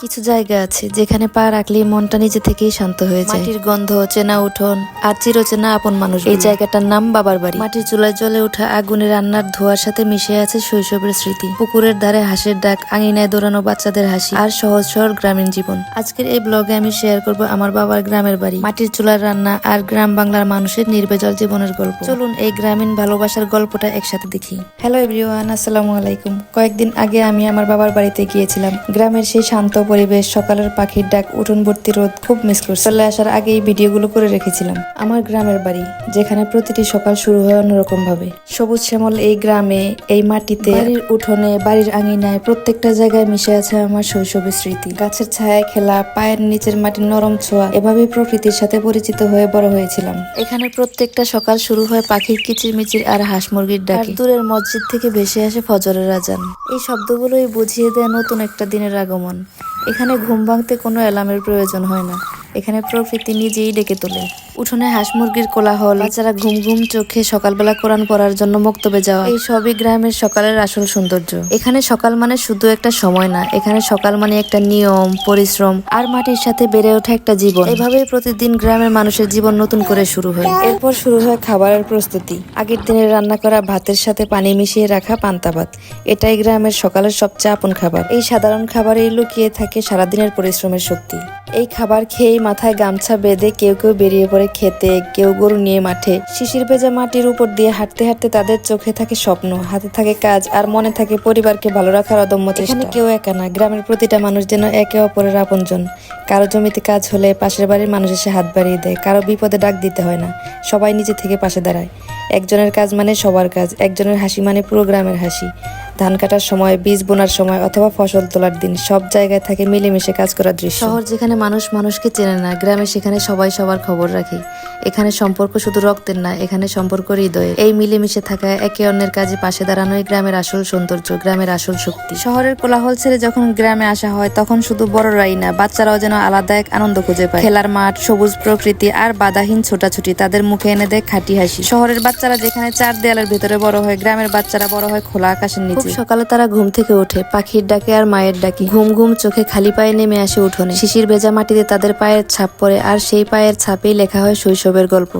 কিছু জায়গা আছে যেখানে পা রাখলেই মনটা নিজে থেকেই শান্ত হয়ে যায়। মাটির গন্ধ, চেনা উঠোন আর চিরচেনা আপন মানুষ। এই জায়গাটার নাম বাবার বাড়ি। মাটির চুলায় জ্বলে ওঠা আগুনে রান্নার ধোঁয়ার সাথে মিশে আছে শৈশবের স্মৃতি। পুকুরের ধারে হাঁসের ডাক, আঙিনায় দৌড়ানো বাচ্চাদের হাসি আর সহজ সরল গ্রামীণ জীবন। আজকের এই ব্লগে আমি শেয়ার করব আমার বাবার গ্রামের বাড়ি, মাটির চুলার রান্না আর গ্রাম বাংলার মানুষের নির্ভেজাল জীবনের গল্প। চলুন এই গ্রামীণ ভালোবাসার গল্পটা একসাথে দেখি। হ্যালো এভরিওয়ান, আসসালামু আলাইকুম। কয়েকদিন আগে আমি আমার বাবার বাড়িতে গিয়েছিলাম। গ্রামের সেই শান্ত পরিবেশ, সকালের পাখির ডাক, উঠোন ভর্তি রোদ খুব মিস করছি। চলে আসার আগেই ভিডিওগুলো করে রেখেছিলাম। আমার গ্রামের বাড়ি, যেখানে প্রতিটি সকাল শুরু হয় অন্যরকম ভাবে। সবুজ শ্যামল এই গ্রামে, এই মাটিতে, বাড়ির উঠোনে, বাড়ির আঙিনায়, প্রত্যেকটা জায়গায় মিশে আছে আমার শৈশবের স্মৃতি। গাছের ছায়ায় খেলা, পায়ের নিচের মাটির নরম ছোঁয়া, এভাবেই প্রকৃতির সাথে পরিচিত হয়ে বড় হয়েছিলাম। এখানে প্রত্যেকটা সকাল শুরু হয় পাখির কিচিরমিচির আর হাঁস মুরগির ডাকে। আর দূরের মসজিদ থেকে ভেসে আসে ফজরের আজান। এই শব্দগুলোই বুঝিয়ে দেয় নতুন একটা দিনের আগমন। এখানে ঘুম ভাঙতে কোনো অ্যালার্মের প্রয়োজন হয় না। এখানে প্রকৃতি নিজেই ডেকে তোলে। উঠোনে হাঁস মুরগির কোলাহল, বাচ্চারা ঘুম ঘুম চোখে সকালবেলা কোরআন পড়ার জন্য মক্তবে যাওয়া, এই সবই গ্রামের সকালের আসল সৌন্দর্য। এখানে সকাল মানে শুধু একটা সময় না, এখানে সকাল মানে একটা নিয়ম, পরিশ্রম আর মাটির সাথে বেড়ে ওঠা একটা জীবন। এভাবেই প্রতিদিন গ্রামের মানুষের জীবন নতুন করে শুরু হয়। এরপর শুরু হয় খাবারের প্রস্তুতি। আগের দিনের রান্না করা ভাতের সাথে পানি মিশিয়ে রাখা পান্তা ভাত, এটাই গ্রামের সকালের সবচেয়ে আপন খাবার। এই সাধারণ খাবারেই লুকিয়ে থাকে সারাদিনের পরিশ্রমের শক্তি। এই খাবার খেয়েই মাথায় গামছা বেঁধে কেউ কেউ বেরিয়ে পড়ে খেতে, কেউ গরু নিয়ে মাঠে। শিশির ভেজা মাটির উপর দিয়ে হাঁটতে হাঁটতে তাদের চোখে থাকে স্বপ্ন, হাতে থাকে কাজ আর মনে থাকে পরিবারকে ভালো রাখার অদম্য চেষ্টা। এখানে কেউ একা না, গ্রামের প্রতিটা মানুষ যেন একে অপরের আপনজন। কারো জমিতে কাজ হলে পাশের বাড়ির মানুষ এসে হাত বাড়িয়ে দেয়, কারো বিপদে ডাক দিতে হয় না, সবাই নিজে থেকে পাশে দাঁড়ায়। একজনের কাজ মানে সবার কাজ, একজনের হাসি মানে পুরো গ্রামের হাসি। ধান কাটার সময়, বীজ বোনার সময় অথবা ফসল তোলার দিন, সব জায়গায় থাকে মিলেমিশে কাজ করার দৃশ্য। শহর যেখানে মানুষ মানুষকে চেনে না, গ্রামে সেখানে সবাই সবার খবর রাখে। এখানে সম্পর্ক শুধু রক্তের না, এখানে সম্পর্ক হৃদয়ে। এই মিলেমিশে থাকা, একে অন্যের কাজে পাশে দাঁড়ানোই গ্রামের আসল সৌন্দর্য, গ্রামের আসল শক্তি। শহরের কোলাহল ছেড়ে যখন গ্রামে আসা হয়, তখন শুধু বড়রাই না, বাচ্চারাও যেন আলাদা এক আনন্দ খুঁজে পায়। খেলার মাঠ, সবুজ প্রকৃতি আর বাধাহীন ছোটাছুটি তাদের মুখে এনে দেয় খাঁটি হাসি। শহরের বাচ্চারা যেখানে চার দেয়ালের ভেতরে বড় হয়, গ্রামের বাচ্চারা বড় হয় খোলা আকাশের নিচে। সকালে তারা ঘুম থেকে ওঠে পাখির ডাকে আর মায়ের ডাকে। ঘুম ঘুম চোখে খালি পায়ে নেমে আসে উঠোনে। শিশির ভেজা মাটিতে তাদের পায়ের ছাপ পড়ে, আর সেই পায়ের ছাপেই লেখা হয় শৈশবের গল্প।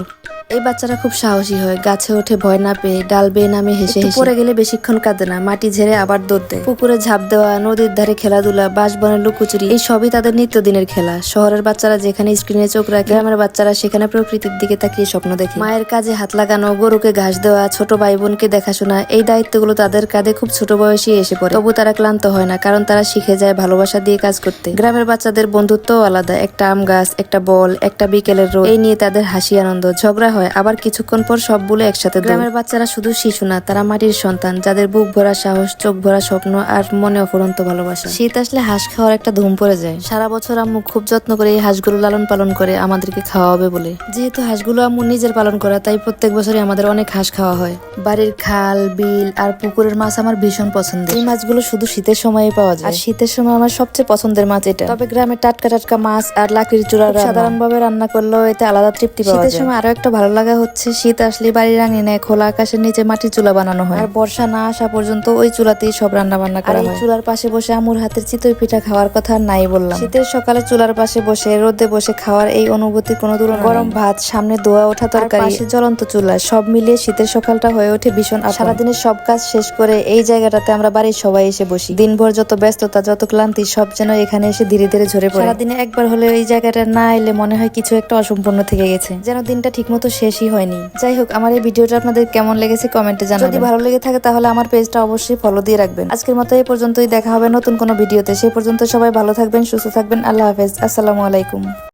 এই বাচ্চারা খুব সাহসী হয়, গাছে ওঠে ভয় না পেয়ে, ডাল বেয়ে নামে হেসে হেসে। পড়ে গেলে বেশিক্ষণ কাঁদে না, মাটি ঝেড়ে আবার দৌড় দেয়। পুকুরে ঝাঁপ দেওয়া, নদীর ধারে খেলাধুলা, বাঁশবনে লুকোচুরি, এই সবই তাদের নিত্যদিনের খেলা। শহরের বাচ্চারা যেখানে স্ক্রিনে চোখ রাখে, গ্রামের বাচ্চারা সেখানে প্রকৃতির দিকে তাকিয়ে স্বপ্ন দেখে। মায়ের কাজে হাত লাগানো, গরুকে ঘাস দেওয়া, ছোট ভাই বোনকে দেখাশোনা, এই দায়িত্বগুলো তাদের কাঁধে খুব ছোট বয়সে এসে পড়ে। তবু তারা ক্লান্ত হয় না, কারণ তারা শিখে যায় ভালোবাসা দিয়ে কাজ করতে। গ্রামের বাচ্চাদের বন্ধুত্বও আলাদা। একটা আম গাছ, একটা বল, একটা বিকেলের রোদ, এই নিয়ে তাদের হাসি আনন্দ। ঝগড়া হয়, আবার কিছুক্ষণ পর সব বলে একসাথে। গ্রামের বাচ্চারা শুধু শিশু না, তারা মাটির সন্তান, যাদের বুক ভরা সাহস, চোখ ভরা স্বপ্ন আর মনে অফুরন্ত ভালোবাসা। শীত আসলে হাঁস খাওয়ার একটা ধুম পড়ে যায়। সারা বছর আম্মু খুব যত্ন করে এই হাঁসগুলো লালন পালন করে আমাদেরকে খাওয়া হবে বলে। যেহেতু হাঁসগুলো আম্মু নিজের পালন করা, তাই প্রত্যেক বছরই আমাদের অনেক হাঁস খাওয়া হয়। বাড়ির খাল, বিল আর পুকুরের মাছ আমার ভীষণ পছন্দের। এই মাছগুলো শুধু শীতের সময় পাওয়া যায়, আর শীতের সময় আমার সবচেয়ে পছন্দের মাছ এটা। তবে গ্রামে টাটকা টাটকা মাছ আর লাকড়ির চূড়া সাধারণ ভাবে রান্না করলেও এতে আলাদা তৃপ্তি পাওয়া যায়। শীতের সময় আরো একটা ভালো লাগা হচ্ছে, শীত আসলে বাড়ির আঙিনায় খোলা আকাশের নিচে মাটির চুলা বানানো হয়, আর বর্ষা না আসা পর্যন্ত ওই চুলাতেই সব রান্না বান্না করা হয়। চুলার পাশে বসে আমুর হাতের চিতই পিঠা খাওয়ার কথা নাই বললাম। শীতের সকালে চুলার পাশে বসে রোদে বসে খাওয়ার এই অনুভূতির কোনো তুলনা। গরম ভাত, সামনে ধোয়া ওঠা তরকারি, পাশে জ্বলন্ত চুলা, সব মিলিয়ে শীতের সকালটা হয়ে ওঠে ভীষণ আপন। সারাদিনের সব কাজ শেষ করে এই জায়গাটাতে আমরা বাড়ির সবাই এসে বসি। দিনভর যত ব্যস্ততা, যত ক্লান্তি, সব যেন এখানে এসে ধীরে ধীরে ঝরে পড়ে। সারাদিনে একবার হলে এই জায়গাটা না এলে মনে হয় কিছু একটা অসম্পূর্ণ থেকে গেছে, যেন দিনটা ঠিকমতো শেষই হয়নি। যাই হোক, আমার এই ভিডিওটা আপনাদের কেমন লেগেছে কমেন্টে জানাবেন। যদি ভালো লেগে থাকে তাহলে আমার পেজটা অবশ্যই ফলো দিয়ে রাখবেন। আজকের মতো এই পর্যন্তই, দেখা হবে নতুন কোনো ভিডিওতে। সেই পর্যন্ত সবাই ভালো থাকবেন, সুস্থ থাকবেন। আল্লাহ হাফেজ, আসসালামু আলাইকুম।